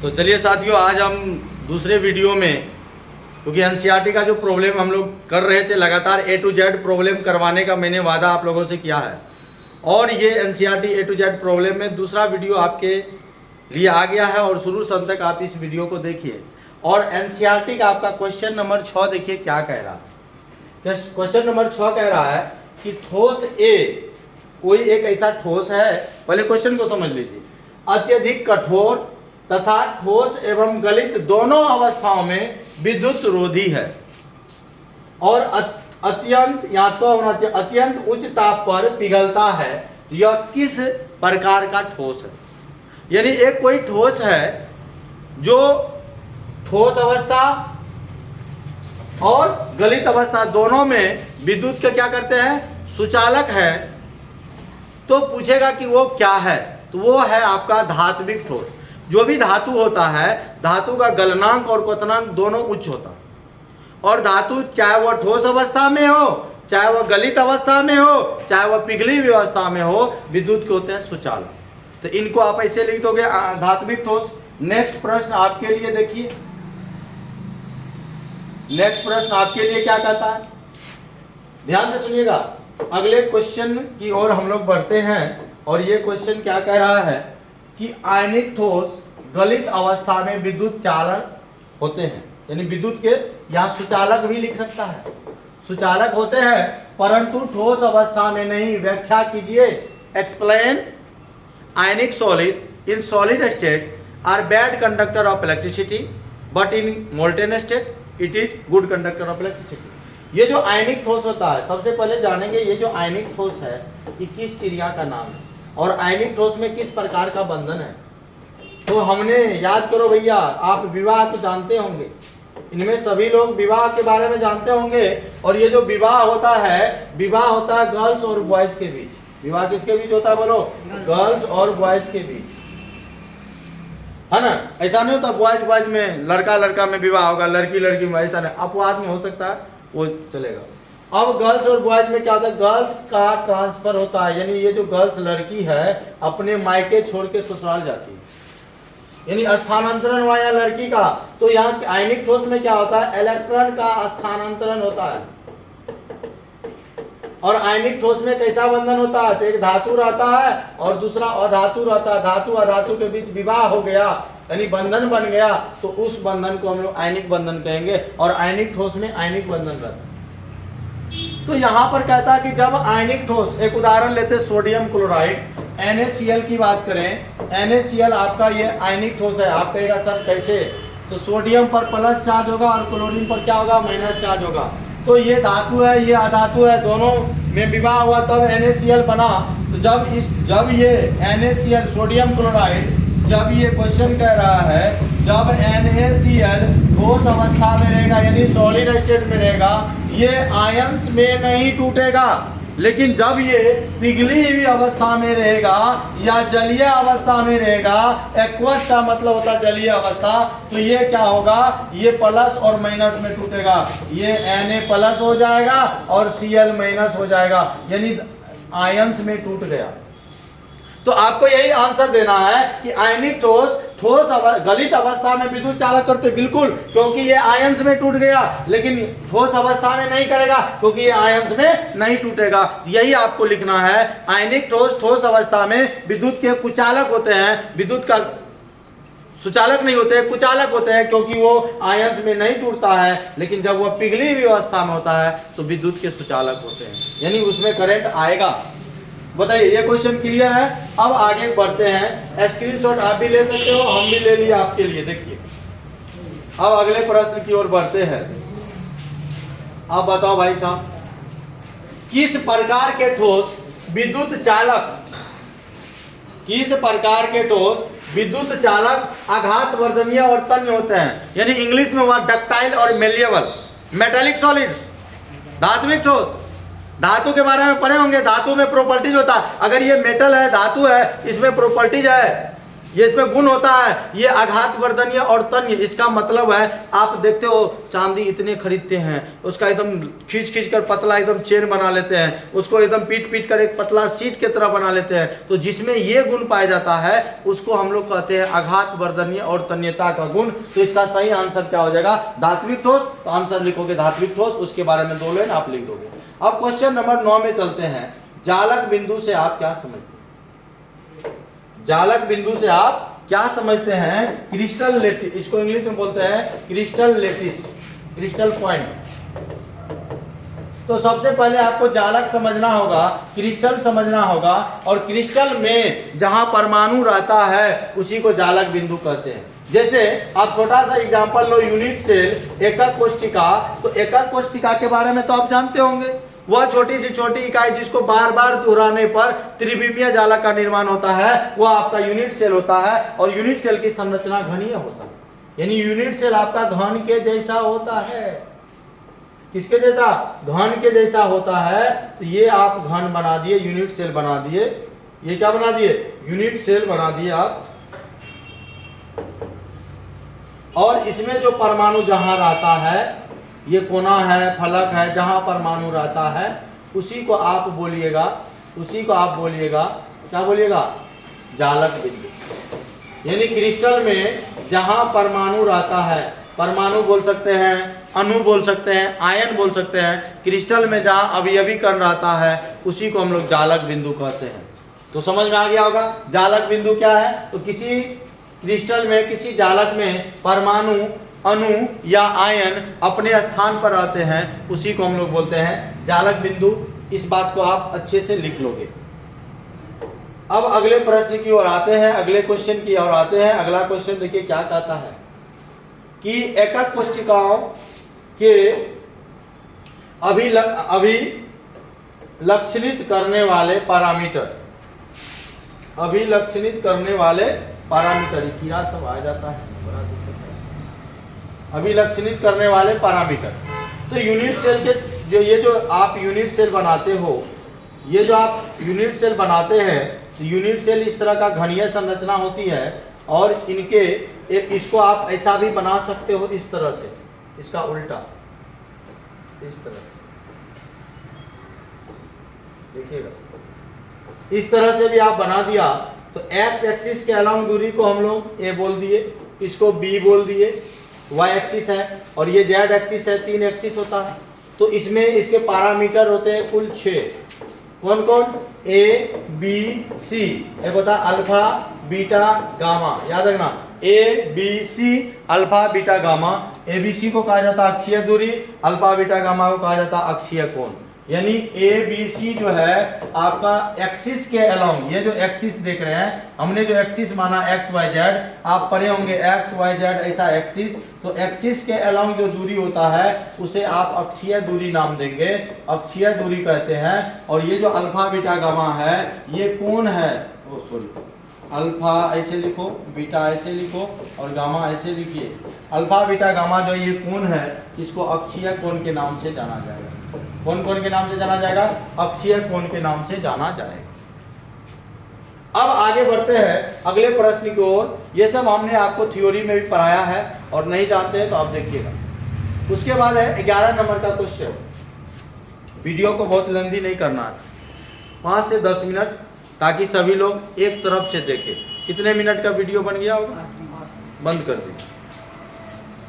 तो चलिए साथियों, आज हम दूसरे वीडियो में, क्योंकि एनसीईआरटी का जो प्रॉब्लम हम लोग कर रहे थे लगातार A to Z प्रॉब्लम करवाने का मैंने वादा आप लोगों से किया है, और ये NCERT A to Z problem में दूसरा वीडियो आपके लिए आ गया है। और शुरू से अंत तक आप इस वीडियो को देखिए। और एनसीईआरटी का आपका क्वेश्चन नंबर 6 देखिए क्या कह रहा है। क्वेश्चन नंबर 6 कह रहा है कि ठोस A, कोई एक ऐसा ठोस है, पहले क्वेश्चन को समझ लीजिए, अत्यधिक कठोर तथा ठोस एवं गलित दोनों अवस्थाओं में विद्युत रोधी है और अत्यंत, या तो होना चाहिए, अत्यंत उच्च ताप पर पिघलता है। यह किस प्रकार का ठोस है? यानी एक कोई ठोस है जो ठोस अवस्था और गलित अवस्था दोनों में विद्युत के क्या करते हैं, सुचालक है। तो पूछेगा कि वो क्या है, तो वो है आपका धात्विक ठोस। जो भी धातु होता है, धातु का गलनांक और क्वथनांक दोनों उच्च होता है। और धातु चाहे वह ठोस अवस्था में हो, चाहे वह गलित अवस्था में हो, चाहे वह पिघली हुई अवस्था में हो, विद्युत के होते हैं सुचालक। तो इनको आप ऐसे लिख दोगे, धात्विक ठोस। नेक्स्ट प्रश्न आपके लिए देखिए, नेक्स्ट प्रश्न आपके लिए क्या कहता है, ध्यान से सुनिएगा। अगले क्वेश्चन की ओर हम लोग बढ़ते हैं, और ये क्वेश्चन क्या कह रहा है कि आयनिक ठोस गलित अवस्था में विद्युत चालक होते हैं। यानी विद्युत के यहाँ सुचालक भी लिख सकता है, सुचालक होते हैं, परंतु ठोस अवस्था में नहीं। व्याख्या कीजिए। Explain. Ionic solid in solid state are bad conductor of electricity, but in molten state it is good conductor of electricity. ये जो आयनिक ठोस होता है, सबसे पहले जानेंगे ये जो आयनिक ठोस है ये किस चिड़िया का नाम है और आयनिक ठोस में किस प्रकार का बंधन है। तो हमने याद करो भैया, आप विवाह तो जानते होंगे, इनमें सभी लोग विवाह के बारे में जानते होंगे। और ये जो विवाह होता है, विवाह होता है गर्ल्स और बॉयज के बीच। विवाह किसके बीच होता है बोलो? गर्ल्स और बॉयज के बीच, है ना। ऐसा नहीं होता बॉयज बॉयज में, लड़का लड़का में विवाह होगा, लड़की लड़की में, ऐसा नहीं। अपवाद में हो सकता है, वो चलेगा। अब गर्ल्स और बॉयज में क्या होता है, गर्ल्स का ट्रांसफर होता है। यानी ये जो गर्ल्स लड़की है अपने मायके छोड़ के ससुराल जाती है, यानी स्थानांतरण हुआ या लड़की का। तो यहाँ आयनिक ठोस में क्या होता है, इलेक्ट्रॉन का स्थानांतरण होता है। और आयनिक ठोस में कैसा बंधन होता है, तो एक धातु रहता है और दूसरा अधातु रहता है। धातु अधातु के बीच विवाह हो गया, यानी बंधन बन गया, तो उस बंधन को हम लोग आयनिक बंधन कहेंगे। और आयनिक ठोस में आयनिक बंधन रहता है। तो यहाँ पर कहता है कि जब आयनिक ठोस, एक उदाहरण लेते हैं सोडियम क्लोराइड, NaCl की बात करें। NaCl आपका ये आयनिक ठोस है। आप कहेगा सर कैसे, तो सोडियम पर प्लस चार्ज होगा और क्लोरीन पर क्या होगा, माइनस चार्ज होगा। तो ये धातु है, ये अधातु है, दोनों में विवाह हुआ तब NaCl बना। तो जब ये NaCl सोडियम क्लोराइड, जब ये क्वेश्चन कह रहा है जब NaCl ठोस अवस्था में रहेगा, यानी सॉलिड स्टेट में रहेगा, ये आयंस में नहीं टूटेगा। लेकिन जब ये पिघली हुई अवस्था में रहेगा या जलीय अवस्था में रहेगा, एक्वस का मतलब होता है जलीय अवस्था, तो ये क्या होगा, ये प्लस और माइनस में टूटेगा। ये Na प्लस हो जाएगा और Cl माइनस हो जाएगा, यानी आयंस में टूट गया। तो आपको यही आंसर देना है कि आयनिक ठोस गलित अवस्था में विद्युत चालक करते, बिल्कुल, क्योंकि ये आयंस में टूट गया। लेकिन ठोस अवस्था में नहीं करेगा, क्योंकि ये आयंस में नहीं टूटेगा। यही आपको लिखना है। आयनिक ठोस अवस्था में विद्युत के कुचालक होते हैं, विद्युत का सुचालक नहीं होते, कुचालक होते हैं, क्योंकि वो आयंस में नहीं टूटता है। लेकिन जब वह पिघली हुई अवस्था में होता है तो विद्युत के सुचालक होते हैं, यानी उसमें करंट आएगा। बताइए, ये क्वेश्चन क्लियर है। अब आगे बढ़ते हैं। स्क्रीनशॉट आप भी ले सकते हो, हम भी ले लिए आपके लिए। देखिए, अब अगले प्रश्न की ओर बढ़ते हैं। अब बताओ भाई साहब, किस प्रकार के ठोस विद्युत चालक, किस प्रकार के ठोस विद्युत चालक आघातवर्धनीय और तन्य होते हैं? यानी इंग्लिश में हुआ डक्टाइल और मेलिएबल। मेटेलिक सॉलिड्स, धात्विक ठोस, धातु के बारे में पढ़े होंगे। धातु में प्रॉपर्टीज होता है, अगर ये मेटल है, धातु है, इसमें प्रॉपर्टीज है। ये इसमें गुण होता है, ये आघात वर्धनीय और तन्य। इसका मतलब है आप देखते हो चांदी इतने खरीदते हैं, उसका एकदम खींच खींच कर पतला एकदम चेन बना लेते हैं, उसको एकदम पीट पीट कर एक पतला सीट की तरह बना लेते हैं। तो जिसमें ये गुण पाया जाता है उसको हम लोग कहते हैं आघात वर्धनीय और तन्यता का गुण। तो इसका सही आंसर क्या हो जाएगा? धात्विक ठोस। तो आंसर लिखोगे धात्विक ठोस, उसके बारे में 2 लाइन आप लिख दोगे। अब क्वेश्चन नंबर 9 में चलते हैं। जालक बिंदु से आप क्या समझते हैं? जालक बिंदु से आप क्या समझते हैं? क्रिस्टल लेटिस, इसको इंग्लिश में बोलते हैं क्रिस्टल लेटिस, क्रिस्टल पॉइंट। तो सबसे पहले आपको जालक समझना होगा, क्रिस्टल समझना होगा, और क्रिस्टल में जहां परमाणु रहता है उसी को जालक बिंदु कहते हैं। जैसे आप छोटा सा एग्जांपल लो, यूनिट सेल, एकक कोशिका। तो एकक कोशिका के बारे में तो आप जानते होंगे, वह छोटी से छोटी इकाई जिसको बार बार दोहराने पर त्रिविमीय जालक का निर्माण होता है, वह आपका यूनिट सेल होता है। और यूनिट सेल की संरचना घनीय होता है, यानी यूनिट सेल आपका घन के जैसा होता है। किसके जैसा? घन के जैसा होता है। तो ये आप घन बना दिए, यूनिट सेल बना दिए। ये क्या बना दिए? यूनिट सेल बना दिए आप। और इसमें जो परमाणु जहां रहता है, ये कोना है, फलक है, जहां परमाणु रहता है उसी को आप बोलिएगा, उसी को आप बोलिएगा, क्या बोलिएगा? जालक बिंदु। यानी क्रिस्टल में जहां परमाणु रहता है, परमाणु बोल सकते हैं, अणु बोल सकते हैं, आयन बोल सकते हैं, क्रिस्टल में जहां अवयवी कण रहता है उसी को हम लोग जालक बिंदु कहते हैं। तो समझ में आ गया होगा जालक बिंदु क्या है? तो किसी क्रिस्टल में, किसी जालक में परमाणु, अणु या आयन अपने स्थान पर आते हैं, उसी को हम लोग बोलते हैं जालक बिंदु। इस बात को आप अच्छे से लिख लोगे। अब अगले प्रश्न की ओर आते हैं, अगले क्वेश्चन की ओर आते हैं। अगला क्वेश्चन देखिए क्या कहता है कि एकक कोशिकाओं के अभिलक्षणित करने वाले पैरामीटर, अभिलक्षणित करने वाले पैरामीटर, कीड़ा सब आ जाता है, बड़ा दिक्कत है। अभिलक्षणित करने वाले पैरामीटर। तो यूनिट सेल के जो आप यूनिट सेल बनाते हो, ये जो आप यूनिट सेल बनाते हैं, तो यूनिट सेल इस तरह का घनीय संरचना होती है। और इनके इसको आप ऐसा भी बना सकते हो, इस तरह से, इसका उल्टा, इस तरह से देखिएगा, इस तरह से भी आप बना दिया। तो एक्स एक्सिस के अलोंग दूरी को हम लोग ए बोल दिए, इसको बी बोल दिए, वाई एक्सिस है, और ये जेड एक्सिस है, 3 एक्सिस होता है। तो इसमें इसके पैरामीटर होते हैं कुल 6। कौन कौन? A B C. एक होता है अल्फा बीटा गामा, याद रखना, A B C, alpha beta gamma. A B C को कहा जाता है अक्षीय दूरी, अल्फा बीटा गामा को कहा जाता है अक्षीय कोण। यानी ए बी सी जो है आपका एक्सिस के अलोंग, ये जो एक्सिस देख रहे हैं, हमने जो एक्सिस माना एक्स वाई जेड, आप पढ़े होंगे एक्स वाई जेड ऐसा एक्सिस। तो एक्सिस के अलोंग जो दूरी होता है उसे आप अक्षीय दूरी नाम देंगे, अक्षीय दूरी कहते हैं। और ये जो अल्फा बीटा गामा है ये कोण है, ओ सॉरी, अल्फा ऐसे लिखो, बीटा ऐसे लिखो और गामा ऐसे लिखिए। अल्फा बीटा गामा जो ये कोण है इसको अक्षीय कोण के नाम से जाना जाएगा। कौन कोण के नाम से जाना जाएगा? अक्षीय कोण के नाम से जाना जाएगा। अब आगे बढ़ते हैं अगले प्रश्न की ओर। ये सब हमने आपको थ्योरी में भी पढ़ाया है, और नहीं जानते हैं तो आप देखिएगा। उसके बाद है 11 नंबर का क्वेश्चन। वीडियो को बहुत लंबी नहीं करना है, 5 से 10 मिनट, ताकि सभी लोग एक तरफ से देखें। कितने मिनट का वीडियो बन गया होगा? बंद कर दीजिए।